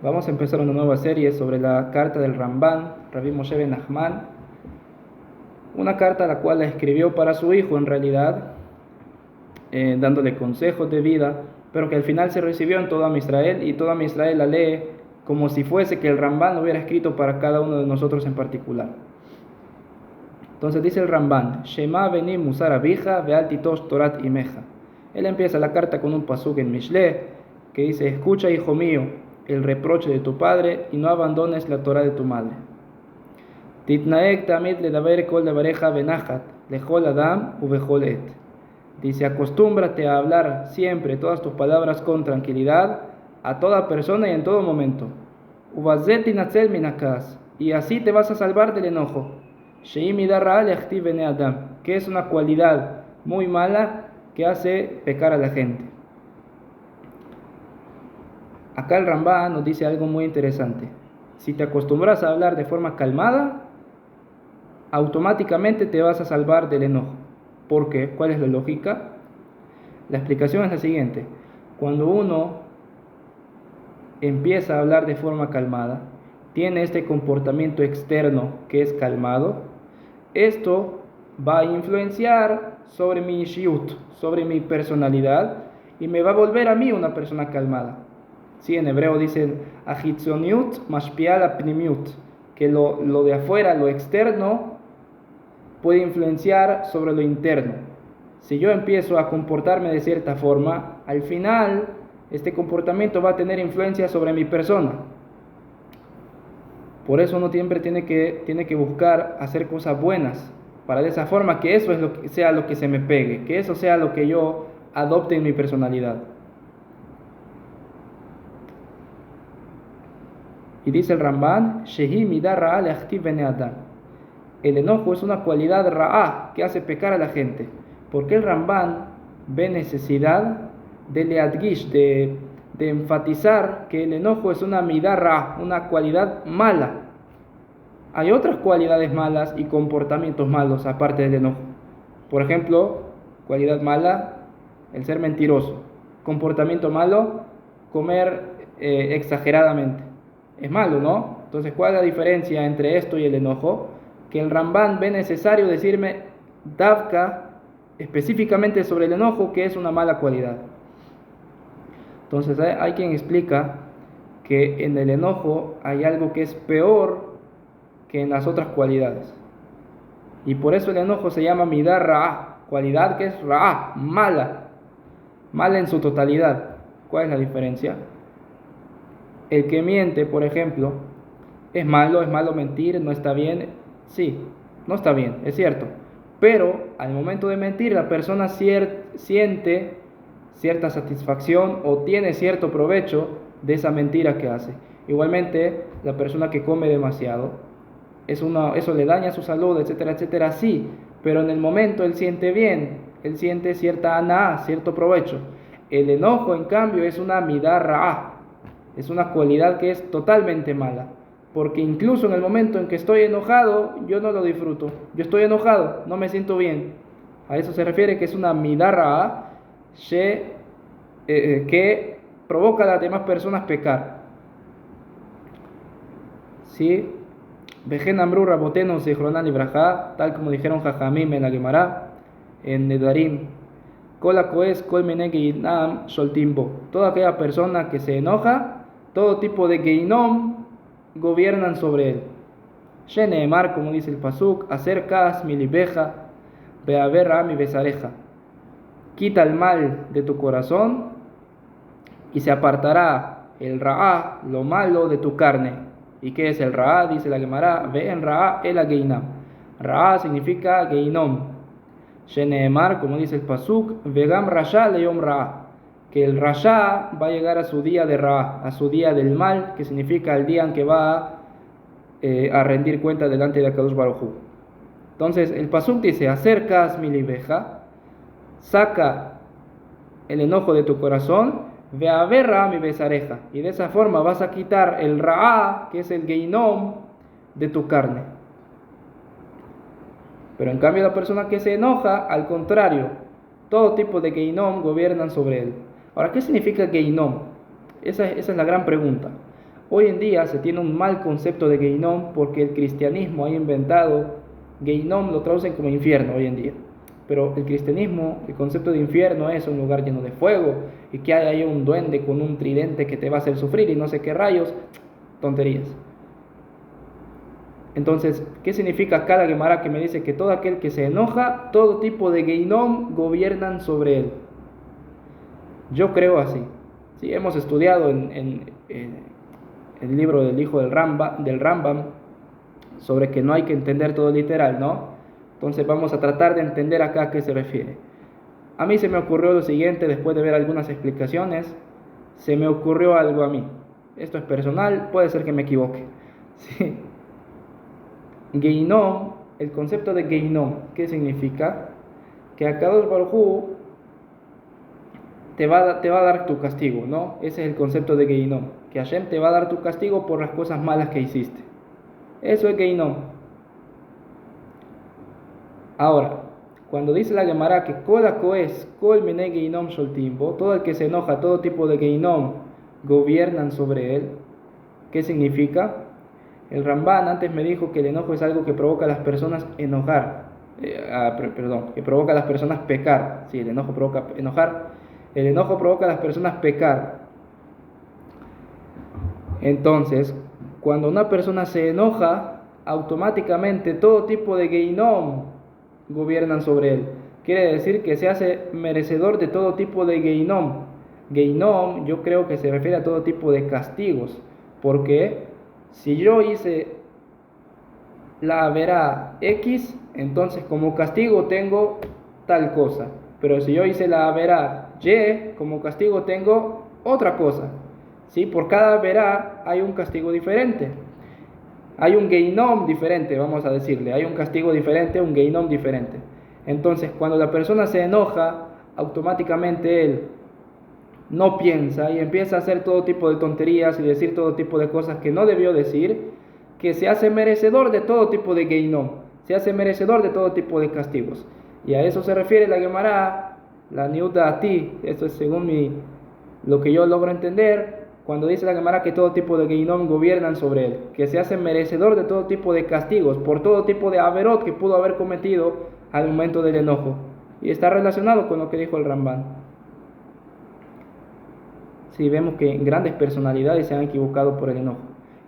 Vamos a empezar una nueva serie sobre la carta del Ramban, Rabbi Moshe ben Nachman, una carta la cual la escribió para su hijo en realidad, dándole consejos de vida, pero que al final se recibió en todo Israel y todo Israel la lee como si fuese que el Ramban lo hubiera escrito para cada uno de nosotros en particular. Entonces dice el Ramban: Shema beni musar abija ve'al titosh torat imeja. Él empieza la carta con un pasuk en Mishle que dice: escucha, hijo mío, el reproche de tu padre y no abandones la Torah de tu madre. Titnaek tamid ledaber kol devareja benachat lechol adam ubechol et. Dice: acostúmbrate a hablar siempre todas tus palabras con tranquilidad a toda persona y en todo momento. Ubazet tinatzel minakas, y así te vas a salvar del enojo. Sheim idarra leachtiv bene adam, que es una cualidad muy mala que hace pecar a la gente. Acá el Rambá nos dice algo muy interesante. Si te acostumbras a hablar de forma calmada, automáticamente te vas a salvar del enojo. ¿Por qué? ¿Cuál es la lógica? La explicación es la siguiente. Cuando uno empieza a hablar de forma calmada, tiene este comportamiento externo que es calmado, esto va a influenciar sobre mi ishiyut, sobre mi personalidad, y me va a volver a mí una persona calmada. Sí, en hebreo dicen ahitzoniut mashpia apnimiut, que lo de afuera, lo externo, puede influenciar sobre lo interno. Si yo empiezo a comportarme de cierta forma, al final este comportamiento va a tener influencia sobre mi persona. Por eso uno siempre tiene que buscar hacer cosas buenas, para de esa forma que eso sea lo que se me pegue, que eso sea lo que yo adopte en mi personalidad. Y dice el Ramban: Shehi midah ra'a leachtiv bene adam. El enojo es una cualidad ra'a que hace pecar a la gente. Porque el Ramban ve necesidad de leadgish, de enfatizar que el enojo es una midah ra'a, una cualidad mala. Hay otras cualidades malas y comportamientos malos aparte del enojo. Por ejemplo, cualidad mala, el ser mentiroso. Comportamiento malo, comer exageradamente. Es malo, ¿no? Entonces, ¿cuál es la diferencia entre esto y el enojo? Que el Ramban ve necesario decirme davka específicamente sobre el enojo, que es una mala cualidad. Entonces, hay quien explica que en el enojo hay algo que es peor que en las otras cualidades. Y por eso el enojo se llama midah ra'a, cualidad que es ra'a, mala, mala en su totalidad. ¿Cuál es la diferencia? El que miente, por ejemplo, es malo mentir, no está bien. Sí, no está bien, es cierto. Pero al momento de mentir, la persona siente cierta satisfacción o tiene cierto provecho de esa mentira que hace. Igualmente, la persona que come demasiado, eso le daña su salud, etcétera, etcétera, sí. Pero en el momento él siente bien, él siente cierta aná, cierto provecho. El enojo, en cambio, es una midah ra'a. Es una cualidad que es totalmente mala, porque incluso en el momento en que estoy enojado, yo no lo disfruto. Yo estoy enojado, no me siento bien. A eso se refiere que es una midah ra'a que provoca a las demás personas pecar. ¿Sí? Vejen amru rabotenu zichronan libraja, tal como dijeron Jajamim en la Gemara, en Nedarim. Kola koes kol menegeinam soltimbo. Toda aquella persona que se enoja, todo tipo de geinom gobiernan sobre él. Sheneemar, como dice el pasuk, acercas mi libeja, beaver mi besareja. Quita el mal de tu corazón y se apartará el ra'a, lo malo, de tu carne. ¿Y qué es el ra'a? Dice la Gemara: ve en ra'a el ageinam. Ra'a significa geinom. Sheneemar, como dice el pasuk, vegam rasha leyom ra'a, que el rasha va a llegar a su día de ra'a, a su día del mal, que significa el día en que va a rendir cuenta delante de Akadosh Baruj Hu. Entonces el pasuk dice: acercas mi libeja, saca el enojo de tu corazón, ve a ver ra'a mi besareja, y de esa forma vas a quitar el ra'a, que es el geinom, de tu carne. Pero en cambio la persona que se enoja, al contrario, todo tipo de geinom gobiernan sobre él. Ahora, ¿qué significa geinom? Esa es la gran pregunta. Hoy en día se tiene un mal concepto de Gehinom porque el cristianismo ha inventado, Gehinom lo traducen como infierno hoy en día, pero el cristianismo, el concepto de infierno es un lugar lleno de fuego y que hay ahí un duende con un tridente que te va a hacer sufrir y no sé qué rayos, tonterías. Entonces, ¿qué significa acá la Gemara que me dice que todo aquel que se enoja, todo tipo de Gehinom gobiernan sobre él? Yo creo así. Sí, hemos estudiado en el libro del hijo del Rambam sobre que no hay que entender todo literal, ¿no? Entonces vamos a tratar de entender acá a qué se refiere. A mí se me ocurrió lo siguiente, después de ver algunas explicaciones, se me ocurrió algo a mí. Esto es personal, puede ser que me equivoque. Sí. Gehinom, el concepto de Gehinom, ¿qué significa? Que Akadosh Baruj Hu te va a dar tu castigo, ¿no? Ese es el concepto de Gehinom, que Hashem te va a dar tu castigo por las cosas malas que hiciste. Eso es Gehinom. Ahora, cuando dice la Gemara que Kol Mene Gehinom Sholtimbo, todo el que se enoja, todo tipo de Gehinom gobiernan sobre él, ¿qué significa? El Ramban antes me dijo que el enojo es algo que provoca a las personas enojar, que provoca a las personas pecar. Sí, el enojo provoca enojar. El enojo provoca a las personas pecar. Entonces, cuando una persona se enoja, automáticamente todo tipo de Gehinom gobiernan sobre él. Quiere decir que se hace merecedor de todo tipo de Gehinom. Gehinom yo creo que se refiere a todo tipo de castigos, porque si yo hice la verá X, entonces como castigo tengo tal cosa. Pero si yo hice la verá Y, como castigo tengo otra cosa. ¿Sí? Por cada verá hay un castigo diferente. Hay un Gehinom diferente, vamos a decirle. Hay un castigo diferente, un Gehinom diferente. Entonces, cuando la persona se enoja, automáticamente él no piensa y empieza a hacer todo tipo de tonterías y decir todo tipo de cosas que no debió decir, que se hace merecedor de todo tipo de Gehinom, se hace merecedor de todo tipo de castigos. Y a eso se refiere la Gemara, la Niuta a ti. Esto es según lo que yo logro entender, cuando dice la Gemara que todo tipo de Gehinom gobiernan sobre él, que se hace merecedor de todo tipo de castigos, por todo tipo de averot que pudo haber cometido al momento del enojo. Y está relacionado con lo que dijo el Ramban. Sí, vemos que grandes personalidades se han equivocado por el enojo.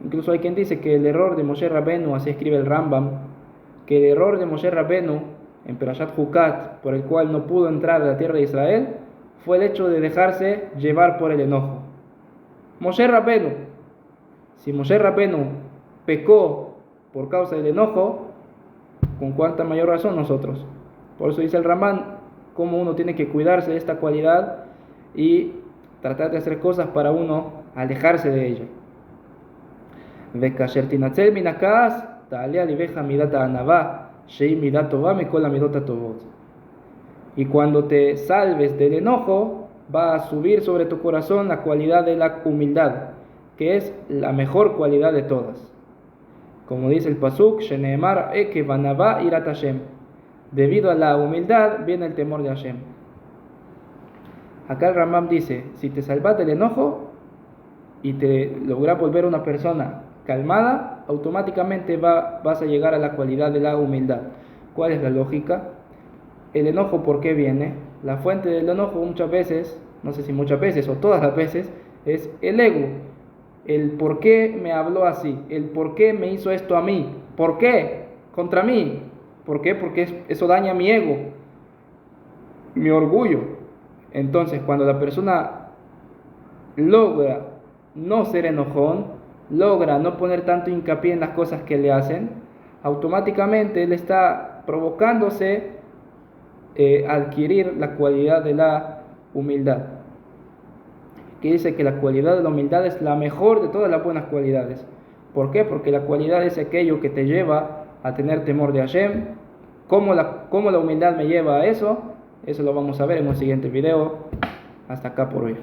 Incluso hay quien dice que el error de Moshe Rabenu, así escribe el Rambam, que el error de Moshe Rabenu en Perashat Hukat, por el cual no pudo entrar a la tierra de Israel, fue el hecho de dejarse llevar por el enojo. Moshe Rabenu, si Moshe Rabenu pecó por causa del enojo, con cuánta mayor razón nosotros. Por eso dice el Rambam cómo uno tiene que cuidarse de esta cualidad y tratar de hacer cosas para uno alejarse de ella. Y cuando te salves del enojo, va a subir sobre tu corazón la cualidad de la humildad, que es la mejor cualidad de todas. Como dice el pasuk, Sheneemar Eke Vanavá Irat Hashem. Debido a la humildad viene el temor de Hashem. Acá el Rambam dice, si te salvas del enojo y te logras volver una persona calmada, automáticamente vas a llegar a la cualidad de la humildad. ¿Cuál es la lógica? El enojo, ¿por qué viene? La fuente del enojo muchas veces, no sé si muchas veces o todas las veces, es el ego. El por qué me habló así, el por qué me hizo esto a mí, ¿por qué? Contra mí. ¿Por qué? Porque eso daña mi ego, mi orgullo. Entonces, cuando la persona logra no ser enojón, logra no poner tanto hincapié en las cosas que le hacen, automáticamente él está provocándose adquirir la cualidad de la humildad. Que dice que la cualidad de la humildad es la mejor de todas las buenas cualidades. ¿Por qué? Porque la cualidad es aquello que te lleva a tener temor de Hashem. ¿Cómo la humildad me lleva a eso? Eso lo vamos a ver en un siguiente video. Hasta acá por hoy.